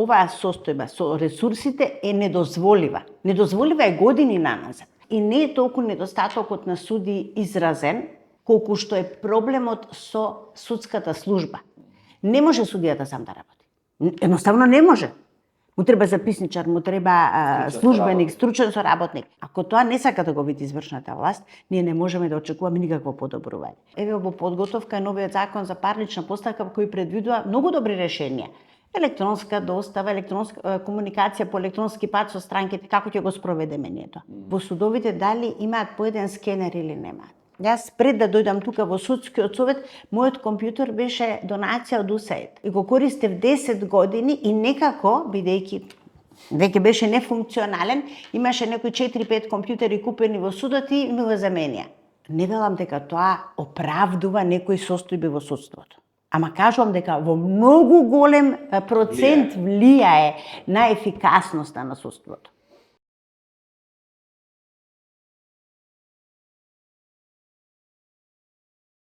оваа состојба со ресурсите е недозволива. Недозволива е години наназад. И не е толку недостатокот на суди изразен, колку што е проблемот со судската служба. Не може судијата сам да работи. Едноставно не може. Му треба записничар, му треба службеник, стручен соработник. Ако тоа не сака да го види извршната власт, ние не можеме да очекуваме никакво подобрување. Еве во подготовка е новиот закон за парнична постапка кој предвидува многу добри решенија. Електронска достава, електронска комуникација по електронски пат со странките, како ќе го спроведеме ние тоа? Во судовите дали имаат по еден скенер или немаат? Јас пред да дојдам тука во судскиот совет, мојот компјутер беше донација од USAID. И го користев 10 години и некако, бидејќи веќе беше нефункционален, имаше некои 4-5 компјутери купени во судот и ми го заменија. Не велам дека тоа оправдува некои состојби во судството. Ама кажувам дека во многу голем процент влијае на ефикасноста на судството.